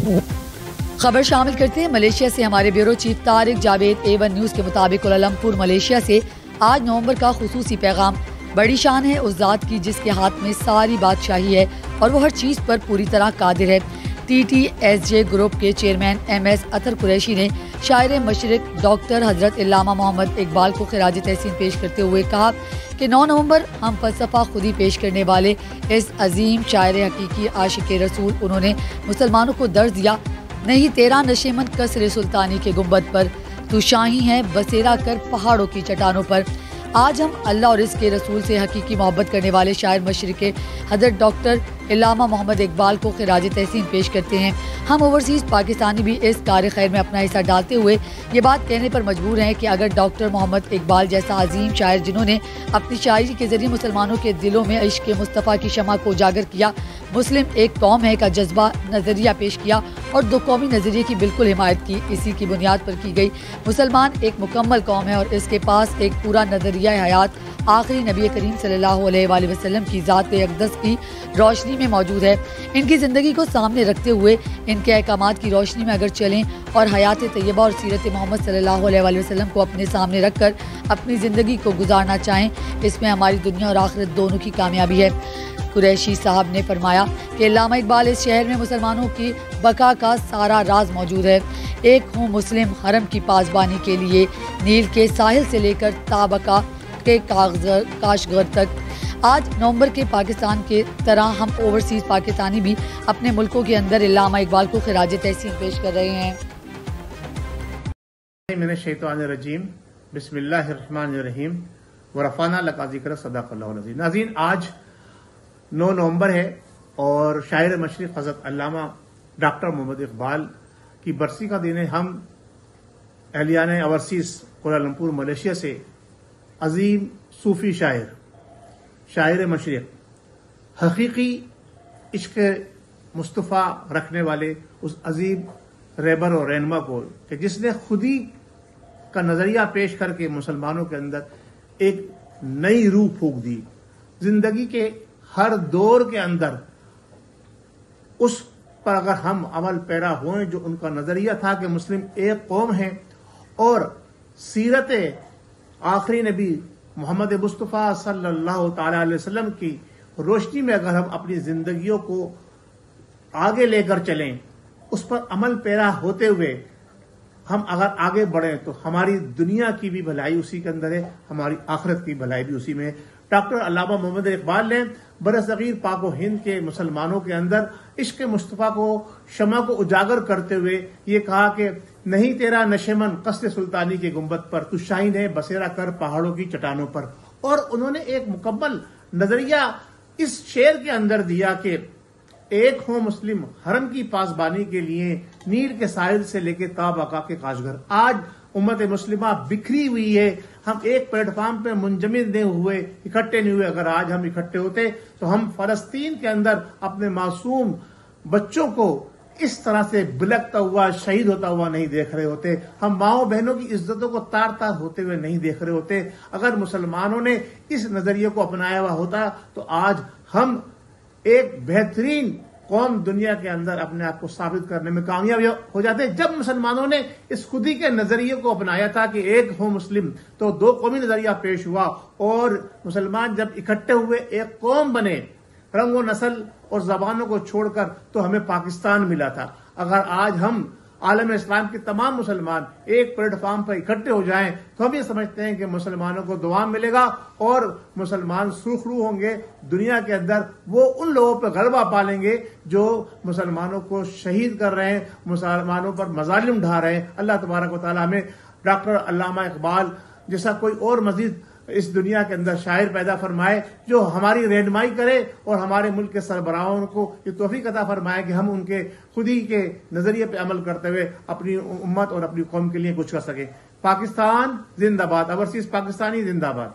खबर शामिल करते हैं मलेशिया से। हमारे bureau chief Tariq Javed A1 news के मुताबिक कोलालमपुर मलेशिया से आज नवंबर का खुसूसी पैगाम। बड़ी शान है उस जात की जिसके हाथ में सारी बादशाही है और वो हर चीज पर पूरी तरह कादिर है। TTSJ ग्रुप के चेयरमैन MS अतर कुरैशी ने शायर मशरिक डॉक्टर हजरत इल्लामा मोहम्मद इकबाल को खिराज तहसीन पेश करते हुए कहा कि 9 नवंबर हम फलसफा खुदी पेश करने वाले इस अजीम शायर हकीकी आशिक रसूल, उन्होंने मुसलमानों को दर्ज दिया, नहीं तेरा नशेमंद कसरे सुल्तानी के गुंबद पर, तू शाही है बसेरा कर पहाड़ों की चट्टानों पर। आज हम अल्लाह और इसके रसूल से हकीकी मोहब्बत करने वाले शायर मशरिक हजरत डॉक्टर इल्लामा मोहम्मद इकबाल को खिराज तहसीन पेश करते हैं। हम ओवरसीज़ पाकिस्तानी भी इस कार्य खैर में अपना हिस्सा डालते हुए ये बात कहने पर मजबूर हैं कि अगर डॉक्टर मोहम्मद इकबाल जैसा अजीम शायर जिन्होंने अपनी शायरी के जरिए मुसलमानों के दिलों में इश्क मुस्तफ़ा की शमा को उजागर किया, मुस्लिम एक कौम है का जज्बा नज़रिया पेश किया और दो कौमी नज़रिए की बिल्कुल हिमायत की, इसी की बुनियाद पर की गई। मुसलमान एक मुकम्मल कौम है और इसके पास एक पूरा नज़रिया हयात आखिरी नबी करीम सल्लल्लाहु अलैहि वसल्लम की ज़ात अक़दस की रोशनी में मौजूद है। इनकी ज़िंदगी को सामने रखते हुए इनके अहकामात की रोशनी में अगर चलें और हयात तैयबा और सीरत मोहम्मद सल्लल्लाहु अलैहि वसल्लम को अपने सामने रखकर अपनी ज़िंदगी को गुजारना चाहें, इसमें हमारी दुनिया और आखिरत दोनों की कामयाबी है। कुरैशी साहब ने फरमाया कि इल्लामा इकबाल इस शहर में मुसलमानों की बका का सारा राज मौजूद है। एक हूँ मुस्लिम हरम की पासबानी के लिए नील के साहिल से लेकर ताबका के काशगर तक। आज नवंबर के पाकिस्तान के तरह हम ओवरसीज पाकिस्तानी भी अपने मुल्कों के अंदर इल्लामा इकबाल को खिराज तहसीन पेश कर रहे हैं। बिस्मिल्लाहिर्रहमानिर्रहीम व रफ़अना लका ज़िक्र सदक़ल्लाहुल अज़ीज़। नाज़रीन, आज 9 नवंबर है और शायर मशरिक हज़रत अल्लामा डॉक्टर मोहम्मद इकबाल की बरसी का दिन है। हम अहलियान ओवरसीज़ कोलालमपुर मलेशिया से अजीम सूफी शायर मशरिक हकीकी इश्क मुस्तफ़ा रखने वाले उस अजीम रहबर और रहनुमा को कि जिसने खुदी का नजरिया पेश करके मुसलमानों के अंदर एक नई रूह फूंक दी, जिंदगी के हर दौर के अंदर उस पर अगर हम अमल पैरा हुए, जो उनका नजरिया था कि मुस्लिम एक कौम है और सीरत आखिरी नबी मोहम्मद मुस्तफ़ा सल्लल्लाहु ताला अलैहि वसल्लम की रोशनी में अगर हम अपनी जिंदगियों को आगे लेकर चलें, उस पर अमल पैरा होते हुए हम अगर आगे बढ़ें तो हमारी दुनिया की भी भलाई उसी के अंदर है, हमारी आखिरत की भलाई भी उसी में है। डॉक्टर अल्लामा मोहम्मद इकबाल ने बरसगीर पाक व हिंद के मुसलमानों के अंदर इश्क मुस्तफ़ा को शमा को उजागर करते हुए ये कहा कि नहीं तेरा नशेमन कसर सुल्तानी के गुंबद पर, तू शाहीन है बसेरा कर पहाड़ों की चट्टानों पर। और उन्होंने एक मुकम्मल नजरिया इस शेर के अंदर दिया कि एक हो मुस्लिम हरम की पासबानी के लिए नील के साहिल से लेकर ताबका के काशगर। आज उम्मत मुस्लिमा बिखरी हुई है, हम एक प्लेटफॉर्म पे मुंजमद नहीं हुए, इकट्ठे नहीं हुए। अगर आज हम इकट्ठे होते तो हम फलस्तीन के अंदर अपने मासूम बच्चों को इस तरह से बिलकता हुआ शहीद होता हुआ नहीं देख रहे होते, हम माओ बहनों की इज्जतों को तार तार होते हुए नहीं देख रहे होते। अगर मुसलमानों ने इस नजरिए को अपनाया हुआ होता तो आज हम एक बेहतरीन कौम दुनिया के अंदर अपने आप को साबित करने में कामयाब हो जाते। जब मुसलमानों ने इस खुदी के नजरिए को अपनाया था कि एक हो मुस्लिम, तो दो कौमी नजरिया पेश हुआ और मुसलमान जब इकट्ठे हुए एक कौम बने, रंगो नस्ल और जबानों को छोड़कर, तो हमें पाकिस्तान मिला था। अगर आज हम आलम इस्लाम के तमाम मुसलमान एक प्लेटफॉर्म पर इकट्ठे हो जाएं तो हम ये समझते हैं कि मुसलमानों को दुआ मिलेगा और मुसलमान सुरखरू होंगे दुनिया के अंदर। वो उन लोगों पर गलबा पालेंगे जो मुसलमानों को शहीद कर रहे हैं, मुसलमानों पर मजालिम ढा रहे हैं। अल्लाह तबारक व तआला हमें डॉक्टर अल्लामा इकबाल जैसा कोई और मजीद इस दुनिया के अंदर शायर पैदा फरमाए जो हमारी रहनुमाई करे और हमारे मुल्क के सरबराहों को ये तौफीक अता फरमाए कि हम उनके खुदी के नजरिए पे अमल करते हुए अपनी उम्मत और अपनी कौम के लिए कुछ कर सके। पाकिस्तान जिंदाबाद, ओवरसीज पाकिस्तानी जिंदाबाद।